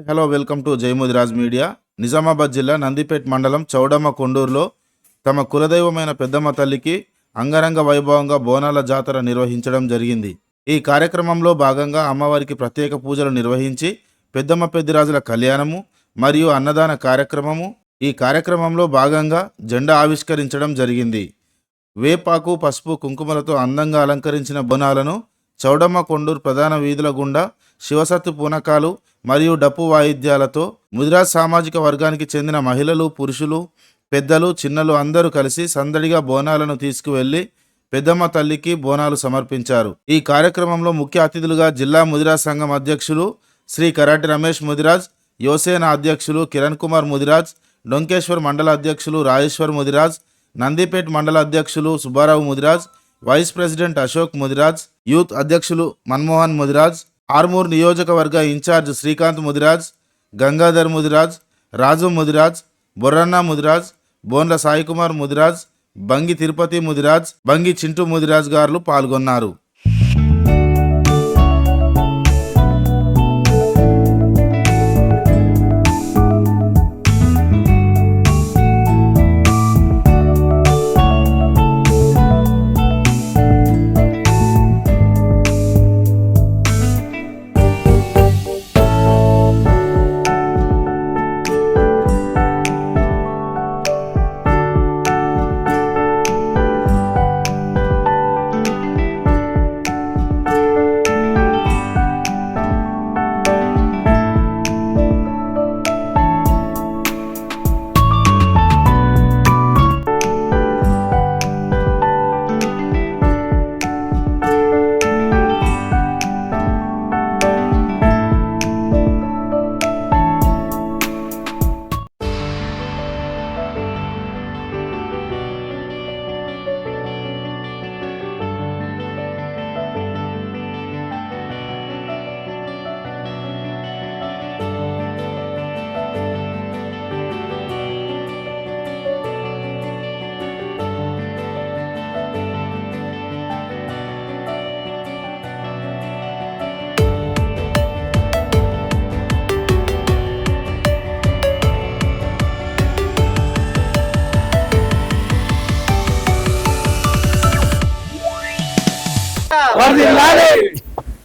Hello welcome to జై Mudiraj media. Nizamabad జిల్లా నందిపేట్ మండలం చౌడమ్మ కొండూరులో తమ కులదైవమైన పెద్దమ్మ తల్లికి అంగరంగ వైభవంగా బోనాల జాతర నిర్వహించడం జరిగింది. ఈ కార్యక్రమంలో భాగంగా అమ్మవారికి ప్రత్యేక పూజలు నిర్వహించి పెద్దమ్మ పెద్దిరాజుల కళ్యాణము మరియు అన్నదాన కార్యక్రమము. ఈ కార్యక్రమంలో భాగంగా జెండా ఆవిష్కరించడం జరిగింది. వేపాకు పసుపు కుంకుమలతో అందంగా అలంకరించిన బోనాలను చౌడమ్మ కొండూరు ప్రధాన వీధుల గుండా శివసత్తు పూనకాలు మరియు డప్పు వాయిద్యాలతో ముదిరాజ్ సామాజిక వర్గానికి చెందిన మహిళలు, పురుషులు, పెద్దలు, చిన్నలు అందరూ కలిసి సందడిగా బోనాలను తీసుకువెళ్లి పెద్దమ్మ తల్లికి బోనాలు సమర్పించారు. ఈ కార్యక్రమంలో ముఖ్య అతిథులుగా జిల్లా ముదిరాజ్ సంఘం అధ్యక్షులు శ్రీ కరాటి రమేష్ ముదిరాజ్, యువసేన అధ్యక్షులు కిరణ్ కుమార్ ముదిరాజ్, డొంకేశ్వర్ మండల అధ్యక్షులు రాజేశ్వర్ ముదిరాజ్, నందిపేట్ మండల అధ్యక్షులు Subbarao Mudiraj, vice president Ashok Mudiraj, youth అధ్యక్షులు మన్మోహన్ ముదిరాజ్, ఆర్మూర్ నియోజకవర్గ ఇన్ఛార్జ్ శ్రీకాంత్ ముదిరాజ్, గంగాధర్ ముదిరాజ్, రాజు ముదిరాజ్, బొర్రన్న ముదిరాజ్, బోన్ల సాయికుమార్ ముదిరాజ్, బంగి తిరుపతి ముదిరాజ్, బంగి చింటూ ముదిరాజ్ గారు పాల్గొన్నారు.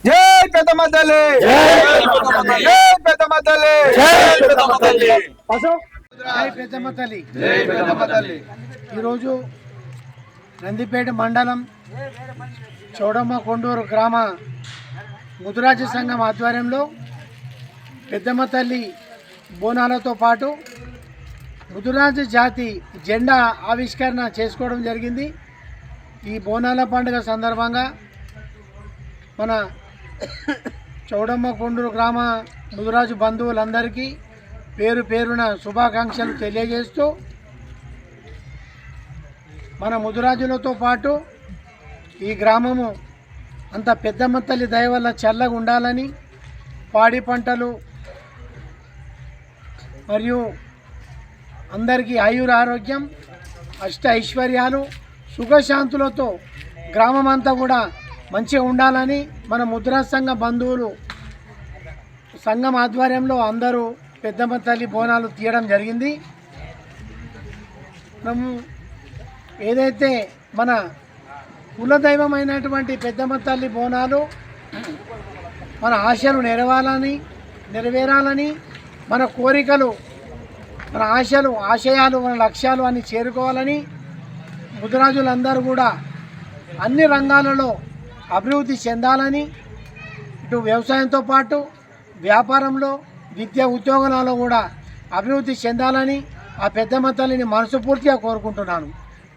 జై పెద్దమ్మ తల్లి, జై పెద్దమ్మ తల్లి, జై పెద్దమ్మ తల్లి, జై పెద్దమ్మ తల్లి. జై పెద్దమ్మ తల్లి. ఈరోజు నందిపేట మండలం చౌడమ్మ కొండూరు గ్రామ ముదిరాజు సంఘం ఆధ్వర్యంలో పెద్దమ్మ తల్లి బోనాలతో పాటు ముదిరాజు జాతి జెండా ఆవిష్కరణ చేసుకోవడం జరిగింది. ఈ బోనాల పండుగ సందర్భంగా మన చౌడమ్మ కొండూరు గ్రామ ముదిరాజు బంధువులందరికీ పేరు పేరున శుభాకాంక్షలు తెలియజేస్తూ మన ముదిరాజులతో పాటు ఈ గ్రామము అంత పెద్దమ్మ తల్లి దయ వల్ల చల్లగా ఉండాలని, పాడి పంటలు మరియు అందరికీ ఆయుర ఆరోగ్యం, అష్ట ఐశ్వర్యాలు, సుఖశాంతులతో గ్రామం అంతా కూడా మంచిగా ఉండాలని మన ముద్రాజ్ సంఘ బంధువులు సంఘం ఆధ్వర్యంలో అందరూ పెద్దమ్మ తల్లి బోనాలు తీయడం జరిగింది. మనము ఏదైతే మన కులదైవమైనటువంటి పెద్దమ్మ తల్లి బోనాలు మన ఆశలు నెరవేరాలని, మన కోరికలు, మన ఆశయాలు, మన లక్ష్యాలు అన్ని చేరుకోవాలని ముదిరాజులందరూ కూడా అన్ని రంగాలలో అభివృద్ధి చెందాలని, ఇటు వ్యవసాయంతో పాటు వ్యాపారంలో, విద్యా ఉద్యోగాలలో కూడా అభివృద్ధి చెందాలని ఆ పెద్దమ్మ తల్లిని మనస్ఫూర్తిగా కోరుకుంటున్నాను.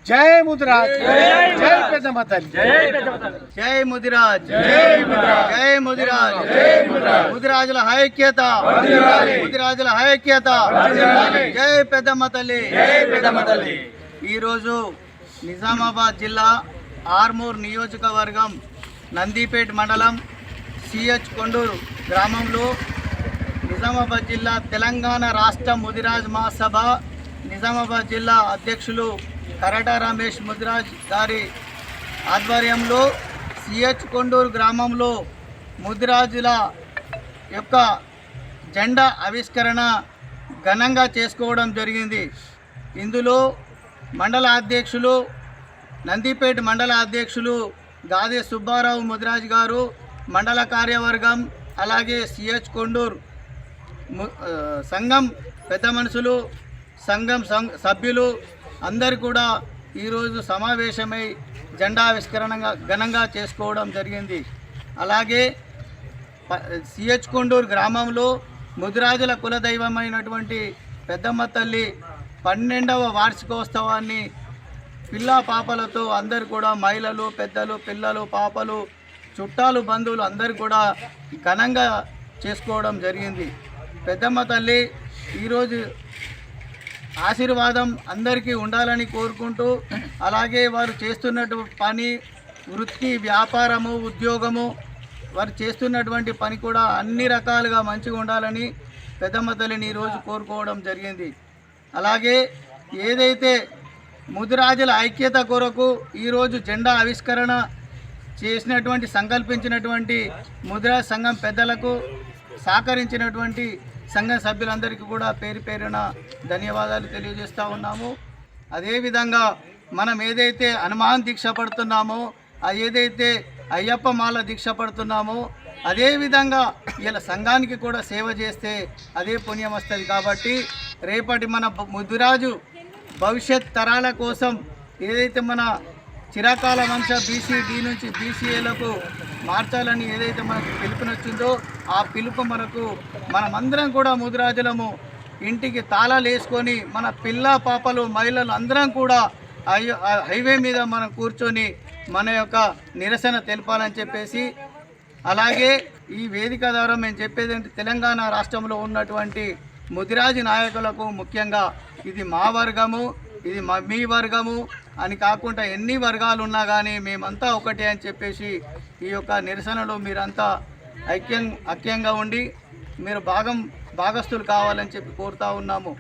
జై ముదిరాజ్, జై పెద్దమ్మ తల్లి, జై ముదిరాజ్, జై ముదిరాజ్, ముదిరాజుల ఐక్యత, ముదిరాజుల ఐక్యత, జై పెద్దమ్మ తల్లి, జై పెద్దమ్మ తల్లి. ఈరోజు నిజామాబాద్ జిల్లా ఆర్మూర్ నియోజకవర్గం నందిపేట్ మండలం సిహెచ్ కొండూరు గ్రామంలో నిజామాబాద్ జిల్లా తెలంగాణ రాష్ట్ర ముదిరాజ్ మహాసభ నిజామాబాద్ జిల్లా అధ్యక్షులు కరాట రమేష్ ముదిరాజ్ గారి ఆధ్వర్యంలో సిహెచ్ కొండూరు గ్రామంలో ముదిరాజుల యొక్క జెండా ఆవిష్కరణ ఘనంగా చేసుకోవడం జరిగింది. ఇందులో మండల అధ్యక్షులు నందిపేట మండల అధ్యక్షులు గాదే సుబ్బారావు ముదిరాజ్ గారు, మండల కార్యవర్గం, అలాగే సిహెచ్ కొండూరు సంఘం పెద్ద మనుషులు, సంఘం సభ్యులు అందరు కూడా ఈరోజు సమావేశమై జెండా ఆవిష్కరణ ఘనంగా చేసుకోవడం జరిగింది. అలాగే సిహెచ్ కొండూరు గ్రామంలో ముదిరాజుల కులదైవమైనటువంటి పెద్దమ్మ తల్లి 12వ వార్షికోత్సవాన్ని పిల్లా పాపలతో అందరు కూడా మహిళలు, పెద్దలు, పిల్లలు, పాపలు, చుట్టాలు, బంధువులు అందరు కూడా ఘనంగా చేసుకోవడం జరిగింది. పెద్దమ్మ తల్లి ఈరోజు ఆశీర్వాదం అందరికీ ఉండాలని కోరుకుంటూ, అలాగే వారు చేస్తున్నట్టు పని, వృత్తి, వ్యాపారము, ఉద్యోగము, వారు చేస్తున్నటువంటి పని కూడా అన్ని రకాలుగా మంచిగా ఉండాలని పెద్దమ్మ తల్లిని ఈరోజు కోరుకోవడం జరిగింది. అలాగే ఏదైతే ముదిరాజుల ఐక్యత కొరకు ఈరోజు జెండా ఆవిష్కరణ చేసినటువంటి సంకల్పించినటువంటి ముదిరాజ్ సంఘం పెద్దలకు, సహకరించినటువంటి సంఘ సభ్యులందరికీ కూడా పేరు పేరున ధన్యవాదాలు తెలియజేస్తూ ఉన్నాము. అదేవిధంగా మనం ఏదైతే హనుమాన్ దీక్ష పడుతున్నామో, ఏదైతే అయ్యప్ప మాల దీక్ష పడుతున్నామో, అదేవిధంగా ఇలా సంఘానికి కూడా సేవ చేస్తే అదే పుణ్యం వస్తుంది. కాబట్టి రేపటి మన ముదిరాజు భవిష్యత్ తరాల కోసం ఏదైతే మన చిరకాల వంశ బీసీడీ నుంచి బీసీఏలకు మార్చాలని ఏదైతే మనకు పిలుపునొచ్చిందో, ఆ పిలుపు మనమందరం కూడా ముదిరాజులము ఇంటికి తాళాలు వేసుకొని మన పిల్ల పాపలు, మహిళలు అందరం కూడా హైవే మీద మనం కూర్చొని మన యొక్క నిరసన తెలపాలని చెప్పేసి, అలాగే ఈ వేదిక ద్వారా మేము చెప్పేది ఏంటి, తెలంగాణ రాష్ట్రంలో ఉన్నటువంటి ముదిరాజు నాయకులకు ముఖ్యంగా ఇది మా వర్గము, ఇది మీ వర్గము అని కాకుండా ఎన్ని వర్గాలు ఉన్నా కానీ మేమంతా ఒకటే అని చెప్పేసి ఈ యొక్క నిరసనలో మీరంతా ఐక్యంగా ఉండి మీరు భాగస్థులు కావాలని చెప్పి కోరుతా ఉన్నాము.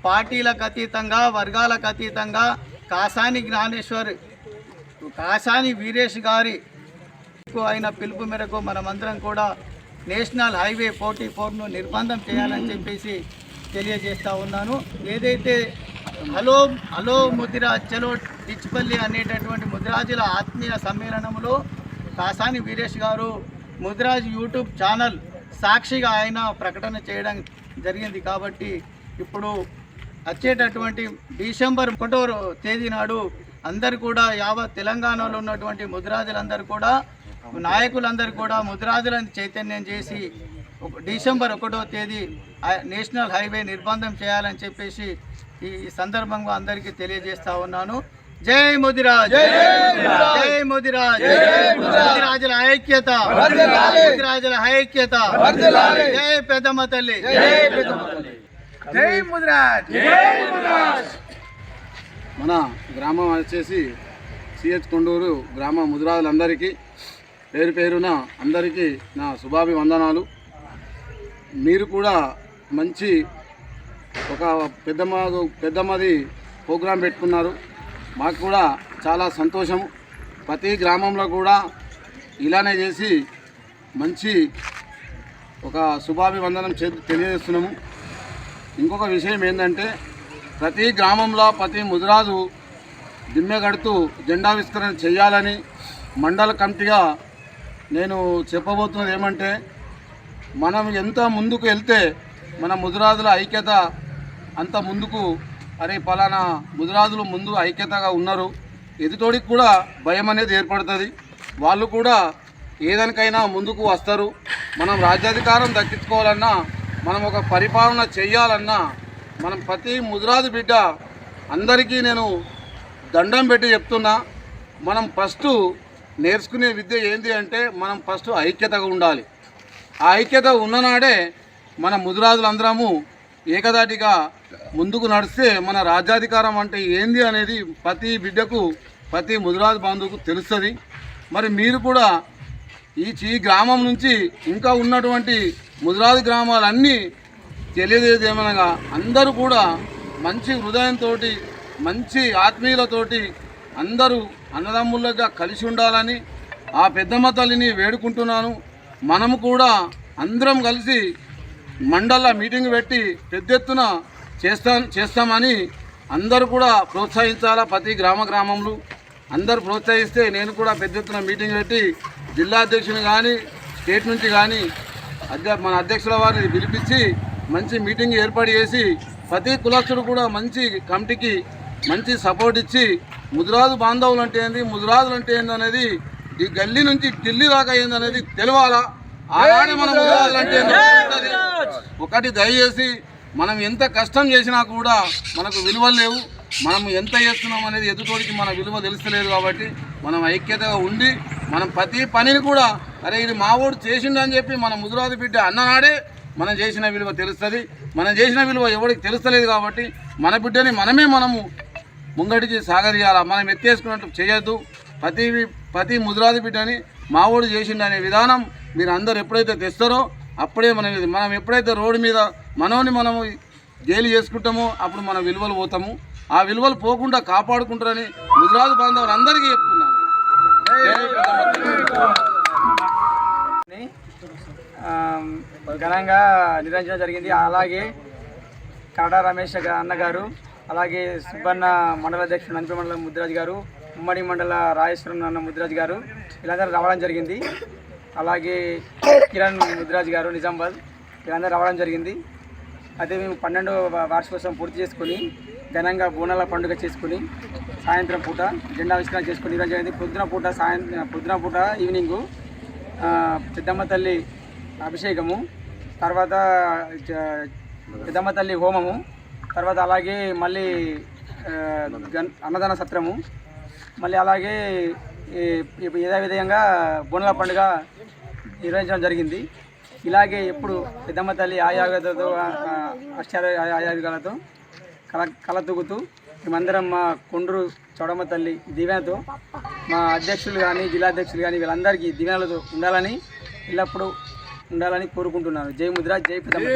పార్టీలకు అతీతంగా, వర్గాలకు అతీతంగా కాసాని జ్ఞానేశ్వర్, కాసాని వీరేష్ గారి అయిన పిలుపు మేరకు మనమందరం కూడా నేషనల్ హైవే 44ను నిర్బంధం చేయాలని చెప్పేసి తెలియజేస్తూ ఉన్నాను. ఏదైతే హలో ముదిరాజ్ చలో డిచ్పల్లి అనేటటువంటి ముదిరాజుల ఆత్మీయ సమ్మేళనంలో కాసాని వీరేష్ గారు ముదిరాజ్ యూట్యూబ్ ఛానల్ సాక్షిగా ఆయన ప్రకటన చేయడం జరిగింది. కాబట్టి ఇప్పుడు వచ్చేటటువంటి డిసెంబర్ 1వ తేదీ నాడు అందరు కూడా యావత్ తెలంగాణలో ఉన్నటువంటి ముదిరాజులందరూ కూడా, నాయకులందరూ కూడా ముదిరాజులను చైతన్యం చేసి డిసెంబర్ 1వ తేదీ నేషనల్ హైవే నిర్బంధం చేయాలని చెప్పేసి ఈ సందర్భంగా అందరికీ తెలియజేస్తా ఉన్నాను. జై ముదిరాజ్, జై ముదిరాజ్, ముదిరాజుల ఐక్యత, ముదిరాజుల ఐక్యత, జై పెద్దమ్మ తల్లి, జై ముదిరాజ్. మన గ్రామం వచ్చేసి సిహెచ్ కొండూరు గ్రామ ముదిరాజులందరికీ పేరు పేరున అందరికీ నా శుభాభివందనాలు. మీరు కూడా మంచి ఒక పెద్దమ్మది ప్రోగ్రాం పెట్టుకున్నారు. మాకు కూడా చాలా సంతోషం. ప్రతి గ్రామంలో కూడా ఇలానే చేసి మంచి ఒక శుభాభివందనం తెలియజేస్తున్నాము. ఇంకొక విషయం ఏంటంటే, ప్రతి గ్రామంలో ప్రతి ముదిరాజు దిమ్మె కడుతూ జెండావిష్కరణ చేయాలని మండల కమిటీగా నేను చెప్పబోతున్నది ఏమంటే, మనం ఎంత ముందుకు వెళ్తే మన ముదిరాజుల ఐక్యత అంత ముందుకు, అరే పలానా ముదిరాజులు ముందు ఐక్యతగా ఉన్నారు, ఎదుటోడికి కూడా భయం అనేది ఏర్పడుతుంది. వాళ్ళు కూడా ఏదానికైనా ముందుకు వస్తారు. మనం రాజ్యాధికారం దక్కించుకోవాలన్నా, మనం ఒక పరిపాలన చేయాలన్నా, మనం ప్రతి ముదిరాజు బిడ్డ అందరికీ నేను దండం పెట్టి చెప్తున్నా, మనం ఫస్ట్ నేర్చుకునే విద్య ఏంటి అంటే, మనం ఫస్ట్ ఐక్యతగా ఉండాలి. ఆ ఐక్యత ఉన్ననాడే మన ముదిరాజులందరము ఏకదాటిగా ముందుకు నడిస్తే మన రాజ్యాధికారం అంటే ఏంది అనేది ప్రతి బిడ్డకు, ప్రతి ముదిరాజు బంధువుకు తెలుస్తుంది. మరి మీరు కూడా ఈ గ్రామం నుంచి ఇంకా ఉన్నటువంటి ముదిరాజు గ్రామాలన్నీ తెలియజేదేమనగా, అందరూ కూడా మంచి హృదయంతో, మంచి ఆత్మీయులతోటి అందరూ అన్నదమ్ములుగా కలిసి ఉండాలని ఆ పెద్దమ్మ తల్లిని వేడుకుంటున్నాను. మనము కూడా అందరం కలిసి మండల మీటింగ్ పెట్టి పెద్ద ఎత్తున చేస్తామని అందరూ కూడా ప్రోత్సహించాలా. ప్రతి గ్రామంలో అందరూ ప్రోత్సహిస్తే నేను కూడా పెద్ద ఎత్తున మీటింగ్ పెట్టి జిల్లా అధ్యక్షుని కానీ స్టేట్ నుంచి కానీ మన అధ్యక్షుల వారిని పిలిపించి మంచి మీటింగ్ ఏర్పాటు చేసి ప్రతి కులస్తుడు కూడా మంచి కమిటీకి మంచి సపోర్ట్ ఇచ్చి ముదిరాజు బాంధవులు అంటే ఏంది, ముదిరాజులు అంటే ఏంది అనేది ఈ గల్లీ నుంచి ఢిల్లీ దాకా ఏంది అనేది తెలవాలా. ఆనాడే మనం ముదిరాజులు అంటే ఒకటి దయచేసి మనం ఎంత కష్టం చేసినా కూడా మనకు విలువలు లేవు. మనం ఎంత చేస్తున్నాం అనేది ఎదుటోడికి మన విలువ తెలుస్తలేదు. కాబట్టి మనం ఐక్యతగా ఉండి మనం ప్రతి పనిని కూడా అరే ఇది మావోడు చేసిండు అని చెప్పి మన ముదిరాజు బిడ్డ అన్ననాడే మనం చేసిన విలువ తెలుస్తుంది. మనం చేసిన విలువ ఎవరికి తెలుస్తలేదు. కాబట్టి మన బిడ్డని మనము ముంగడికి సాగదీయాలా. మనం ఎత్తేసుకున్నట్టు చేయొద్దు. ప్రతి ముదిరాజు బిడ్డని మావోడు చేసిండు అనే విధానం మీరు అందరు ఎప్పుడైతే తెస్తారో అప్పుడే మనం ఎప్పుడైతే రోడ్డు మీద మనము జైలు చేసుకుంటామో అప్పుడు మన విలువలు పోతాము. ఆ విలువలు పోకుండా కాపాడుకుంటారని ముదిరాజు బాంధవులు అందరికీ చెప్తున్నాను. ఘనంగా నిర్వహించడం జరిగింది. అలాగే కాడా రమేష్ అన్నగారు, అలాగే సుబ్బన్న మండల అధ్యక్షుడు నందిపేట మండలం ముద్రాజు గారు, ఉమ్మడి మండల రాజేశ్వరం అన్న ముద్రాజు గారు వీళ్ళందరూ రావడం జరిగింది. అలాగే కిరణ్ ముద్రాజు గారు నిజామాబాద్ వీళ్ళందరూ రావడం జరిగింది. అయితే మేము 12వ వార్షికోత్సవం పూర్తి చేసుకుని ఘనంగా బోనాల పండుగ చేసుకుని సాయంత్రం పూట జెండా ఆవిష్కరణ చేసుకుని నిర్వహించడం జరిగింది. పొద్దున పూట ఈవినింగు పెద్దమ్మ తల్లి అభిషేకము, తర్వాత పెద్దమ్మ తల్లి హోమము, తర్వాత అలాగే మళ్ళీ అన్నదాన సత్రము, మళ్ళీ అలాగే యథావిధంగా బోనాల పండుగ నిర్వహించడం జరిగింది. ఇలాగే ఎప్పుడు పెద్దమ్మ తల్లి ఆయాగతో ఆయాగాలతో కలతూగుతూ మేమందరం మా కొండ్రు చౌడమ్మ తల్లి దీవెనతో మా అధ్యక్షులు కానీ జిల్లా అధ్యక్షులు కానీ వీళ్ళందరికీ దీవెనలతో ఉండాలని ఎల్లప్పుడూ ఉండాలని కోరుకుంటున్నాను. జై ముద్రాజ్, జై పెద్దమ్మ.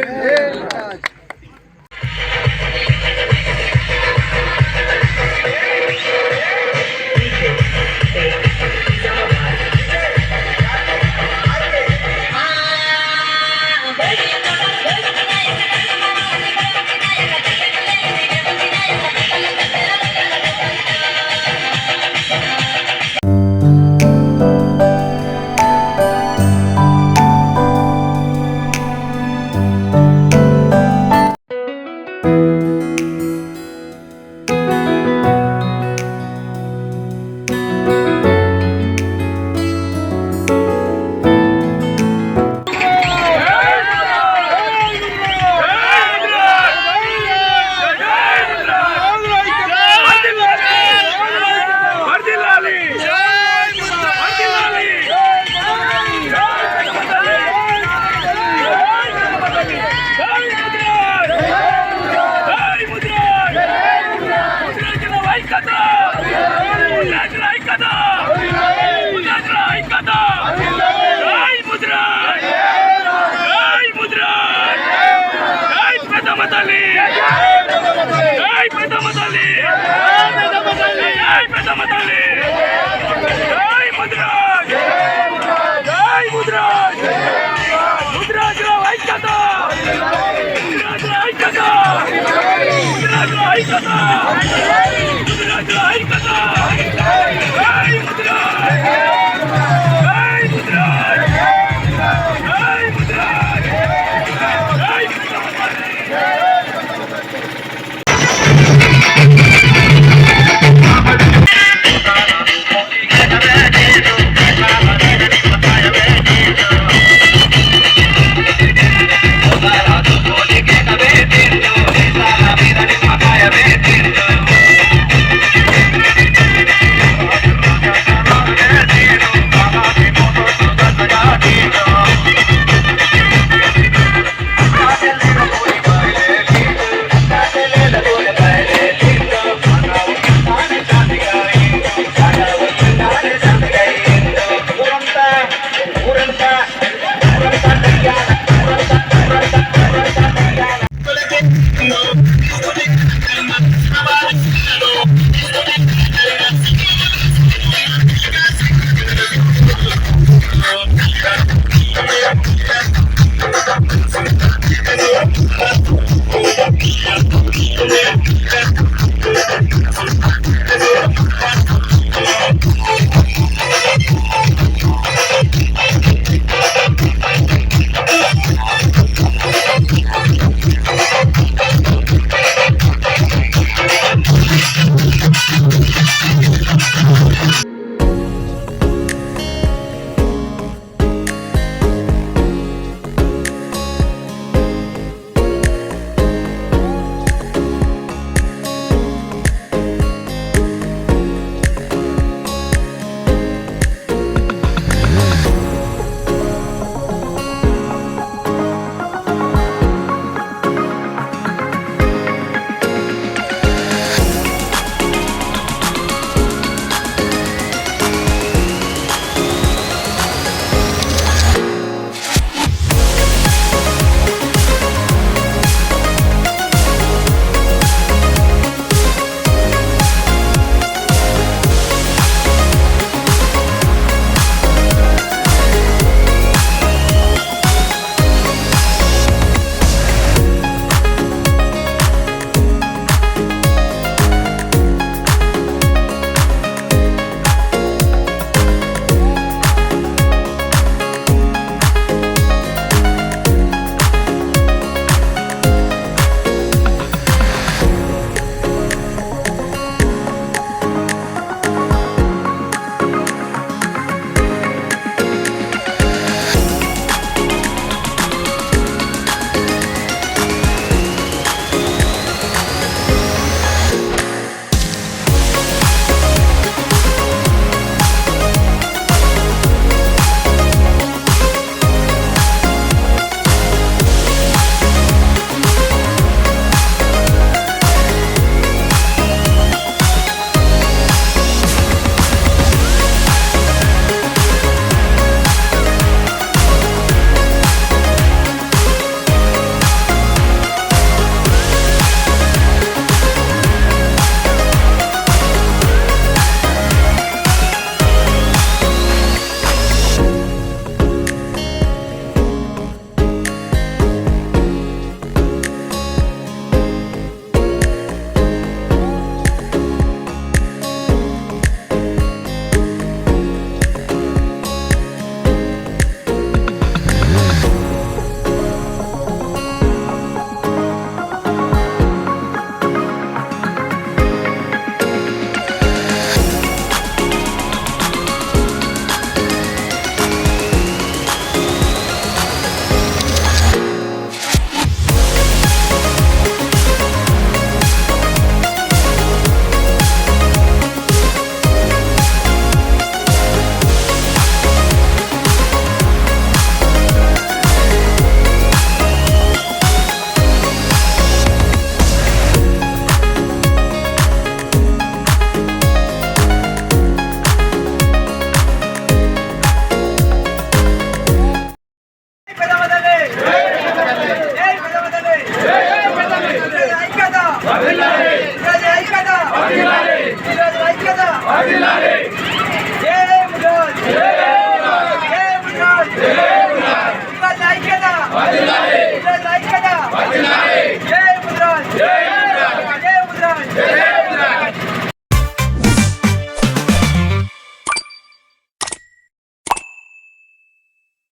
Jai Mudra!